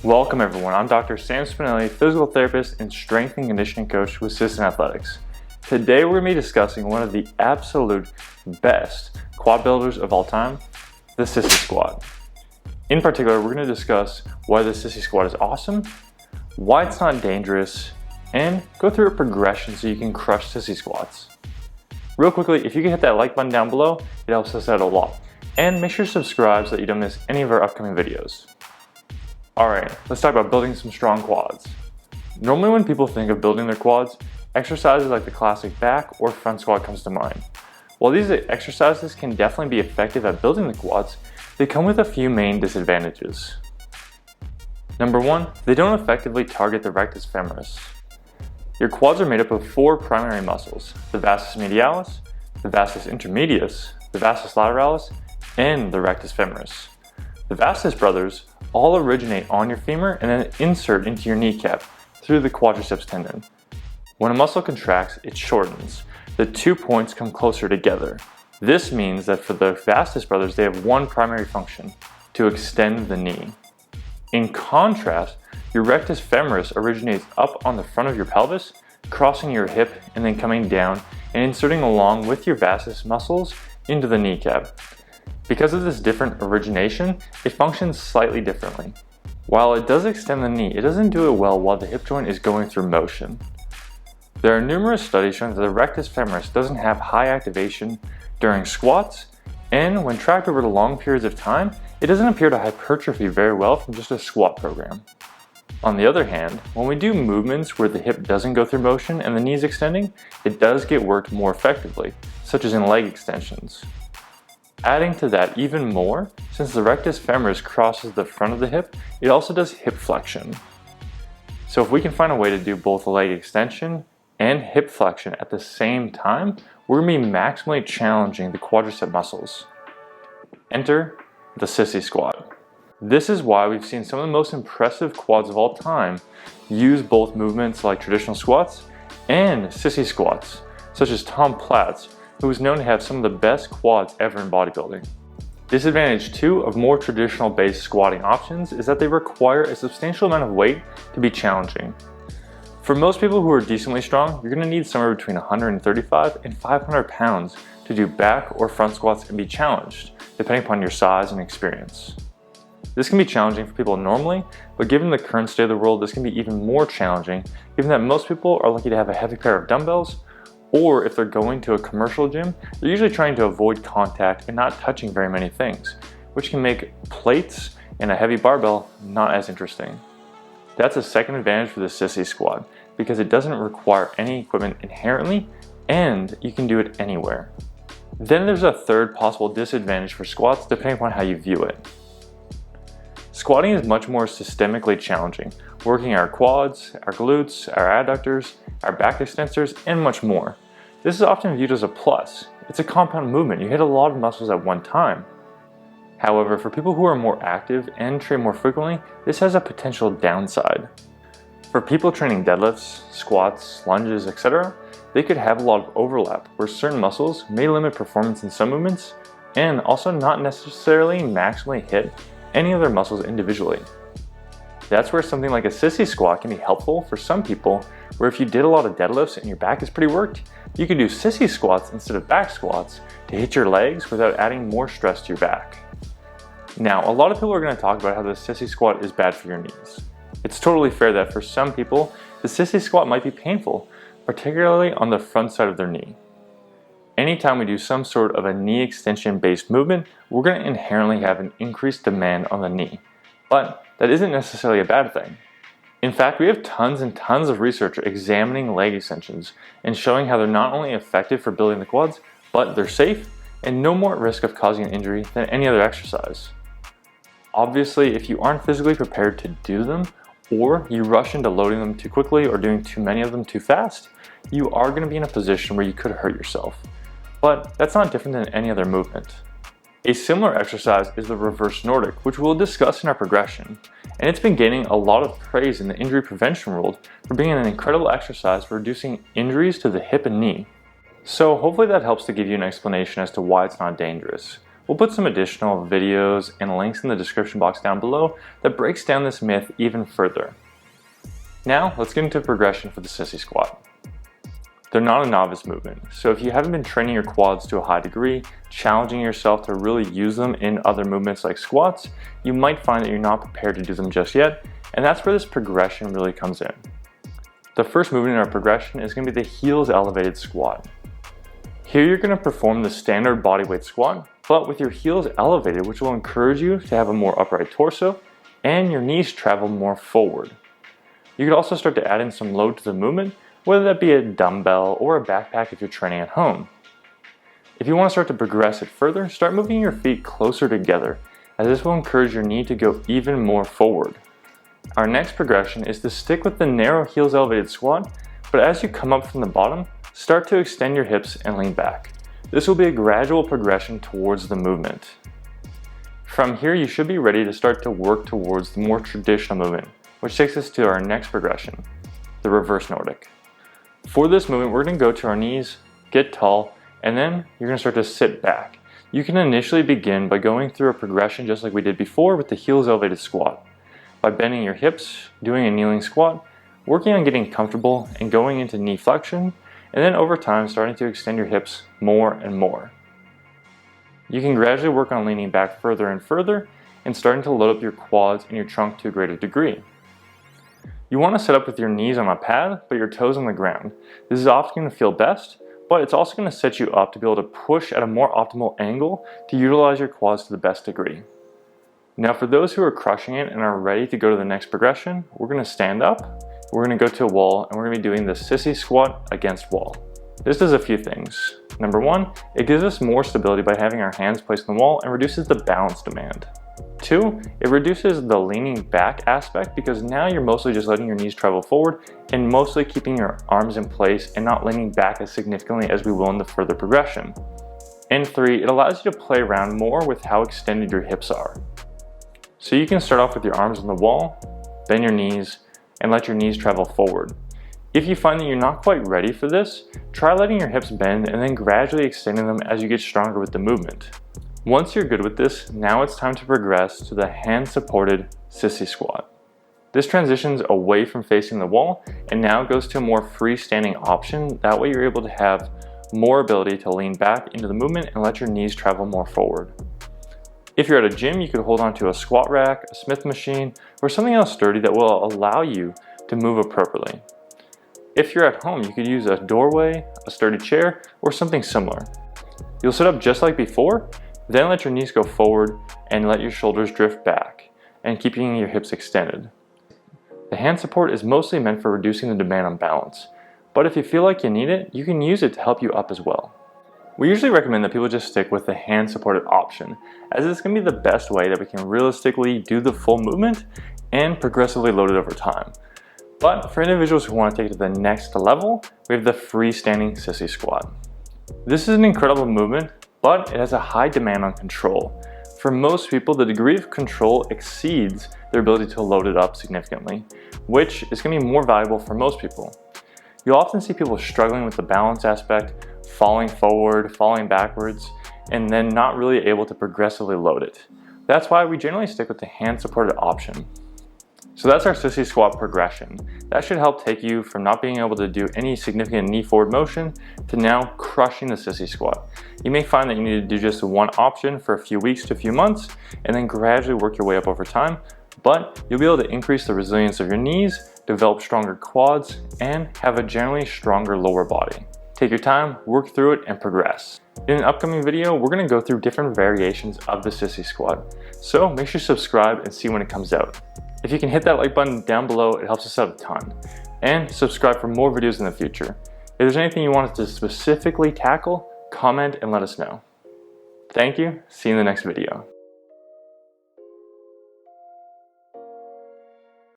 Welcome everyone, I'm Dr. Sam Spinelli, physical therapist and strength and conditioning coach with Sissy Athletics. Today we're going to be discussing one of the absolute best quad builders of all time, the Sissy Squat. In particular, we're going to discuss why the Sissy Squat is awesome, why it's not dangerous, and go through a progression so you can crush Sissy Squats. Real quickly, if you can hit that like button down below, it helps us out a lot. And make sure to subscribe so that you don't miss any of our upcoming videos. Alright, let's talk about building some strong quads. Normally when people think of building their quads, exercises like the classic back or front squat comes to mind. While these exercises can definitely be effective at building the quads, they come with a few main disadvantages. Number one, they don't effectively target the rectus femoris. Your quads are made up of four primary muscles: the vastus medialis, the vastus intermedius, the vastus lateralis, and the rectus femoris. The vastus brothers all originate on your femur and then insert into your kneecap through the quadriceps tendon. When a muscle contracts, it shortens. The 2 points come closer together. This means that for the vastus brothers, they have one primary function: to extend the knee. In contrast, your rectus femoris originates up on the front of your pelvis, crossing your hip and then coming down and inserting along with your vastus muscles into the kneecap. Because of this different origination, it functions slightly differently. While it does extend the knee, it doesn't do it well while the hip joint is going through motion. There are numerous studies showing that the rectus femoris doesn't have high activation during squats, and when tracked over long periods of time, it doesn't appear to hypertrophy very well from just a squat program. On the other hand, when we do movements where the hip doesn't go through motion and the knee is extending, it does get worked more effectively, such as in leg extensions. Adding to that even more, since the rectus femoris crosses the front of the hip, it also does hip flexion. So if we can find a way to do both leg extension and hip flexion at the same time, we're going to be maximally challenging the quadricep muscles. Enter the Sissy Squat. This is why we've seen some of the most impressive quads of all time use both movements like traditional squats and Sissy Squats, such as Tom Platz, who is known to have some of the best quads ever in bodybuilding. Disadvantage 2 of more traditional based squatting options is that they require a substantial amount of weight to be challenging. For most people who are decently strong, you're going to need somewhere between 135 and 500 pounds to do back or front squats and be challenged, depending upon your size and experience. This can be challenging for people normally, but given the current state of the world, this can be even more challenging given that most people are lucky to have a heavy pair of dumbbells, or if they're going to a commercial gym, they're usually trying to avoid contact and not touching very many things, which can make plates and a heavy barbell not as interesting. That's a second advantage for the Sissy Squat, because it doesn't require any equipment inherently, and you can do it anywhere. Then there's a third possible disadvantage for squats depending upon how you view it. Squatting is much more systemically challenging, working our quads, our glutes, our adductors, our back extensors, and much more. This is often viewed as a plus. It's a compound movement. You hit a lot of muscles at one time. However, for people who are more active and train more frequently, this has a potential downside. For people training deadlifts, squats, lunges, etc., they could have a lot of overlap where certain muscles may limit performance in some movements and also not necessarily maximally hit any other muscles individually. That's where something like a Sissy Squat can be helpful for some people, where if you did a lot of deadlifts and your back is pretty worked, you could do Sissy Squats instead of back squats to hit your legs without adding more stress to your back. Now, a lot of people are going to talk about how the Sissy Squat is bad for your knees. It's totally fair that for some people, the Sissy Squat might be painful, particularly on the front side of their knee. Anytime we do some sort of a knee extension based movement, we're going to inherently have an increased demand on the knee. But that isn't necessarily a bad thing. In fact, we have tons and tons of research examining leg extensions and showing how they're not only effective for building the quads, but they're safe and no more at risk of causing an injury than any other exercise. Obviously, if you aren't physically prepared to do them, or you rush into loading them too quickly or doing too many of them too fast, you are going to be in a position where you could hurt yourself. But that's not different than any other movement. A similar exercise is the reverse Nordic, which we'll discuss in our progression, and it's been gaining a lot of praise in the injury prevention world for being an incredible exercise for reducing injuries to the hip and knee. So hopefully that helps to give you an explanation as to why it's not dangerous. We'll put some additional videos and links in the description box down below that breaks down this myth even further. Now, let's get into progression for the Sissy Squat. They're not a novice movement, so if you haven't been training your quads to a high degree, challenging yourself to really use them in other movements like squats, you might find that you're not prepared to do them just yet, and that's where this progression really comes in. The first movement in our progression is going to be the heels elevated squat. Here you're going to perform the standard bodyweight squat, but with your heels elevated, which will encourage you to have a more upright torso and your knees travel more forward. You could also start to add in some load to the movement, whether that be a dumbbell or a backpack if you're training at home. If you want to start to progress it further, start moving your feet closer together, as this will encourage your knee to go even more forward. Our next progression is to stick with the narrow heels elevated squat, but as you come up from the bottom, start to extend your hips and lean back. This will be a gradual progression towards the movement. From here, you should be ready to start to work towards the more traditional movement, which takes us to our next progression, the reverse Nordic. For this movement, we're going to go to our knees, get tall, and then you're going to start to sit back. You can initially begin by going through a progression just like we did before with the heels elevated squat. By bending your hips, doing a kneeling squat, working on getting comfortable and going into knee flexion, and then over time starting to extend your hips more and more. You can gradually work on leaning back further and further and starting to load up your quads and your trunk to a greater degree. You want to set up with your knees on a pad, but your toes on the ground. This is often going to feel best, but it's also going to set you up to be able to push at a more optimal angle to utilize your quads to the best degree. Now for those who are crushing it and are ready to go to the next progression, we're going to stand up, we're going to go to a wall, and we're going to be doing the Sissy Squat against wall. This does a few things. Number one, it gives us more stability by having our hands placed on the wall and reduces the balance demand. Two, it reduces the leaning back aspect because now you're mostly just letting your knees travel forward and mostly keeping your arms in place and not leaning back as significantly as we will in the further progression. And three, it allows you to play around more with how extended your hips are. So you can start off with your arms on the wall, bend your knees, and let your knees travel forward. If you find that you're not quite ready for this, try letting your hips bend and then gradually extending them as you get stronger with the movement. Once you're good with this, now it's time to progress to the hand-supported Sissy Squat. This transitions away from facing the wall and now goes to a more freestanding option. That way you're able to have more ability to lean back into the movement and let your knees travel more forward. If you're at a gym, you could hold onto a squat rack, a Smith machine, or something else sturdy that will allow you to move appropriately. If you're at home, you could use a doorway, a sturdy chair, or something similar. You'll sit up just like before, then let your knees go forward and let your shoulders drift back and keeping your hips extended. The hand support is mostly meant for reducing the demand on balance, but if you feel like you need it, you can use it to help you up as well. We usually recommend that people just stick with the hand supported option, as it's going to be the best way that we can realistically do the full movement and progressively load it over time. But for individuals who want to take it to the next level, we have the freestanding Sissy Squat. This is an incredible movement, but it has a high demand on control. For most people, the degree of control exceeds their ability to load it up significantly, which is going to be more valuable for most people. You'll often see people struggling with the balance aspect, falling forward, falling backwards, and then not really able to progressively load it. That's why we generally stick with the hand-supported option. So that's our Sissy Squat progression. That should help take you from not being able to do any significant knee forward motion to now crushing the Sissy Squat. You may find that you need to do just one option for a few weeks to a few months and then gradually work your way up over time, but you'll be able to increase the resilience of your knees, develop stronger quads, and have a generally stronger lower body. Take your time, work through it, and progress. In an upcoming video, we're going to go through different variations of the Sissy Squat. So make sure you subscribe and see when it comes out. If you can hit that like button down below, it helps us out a ton. And subscribe for more videos in the future. If there's anything you want us to specifically tackle, comment and let us know. Thank you. See you in the next video.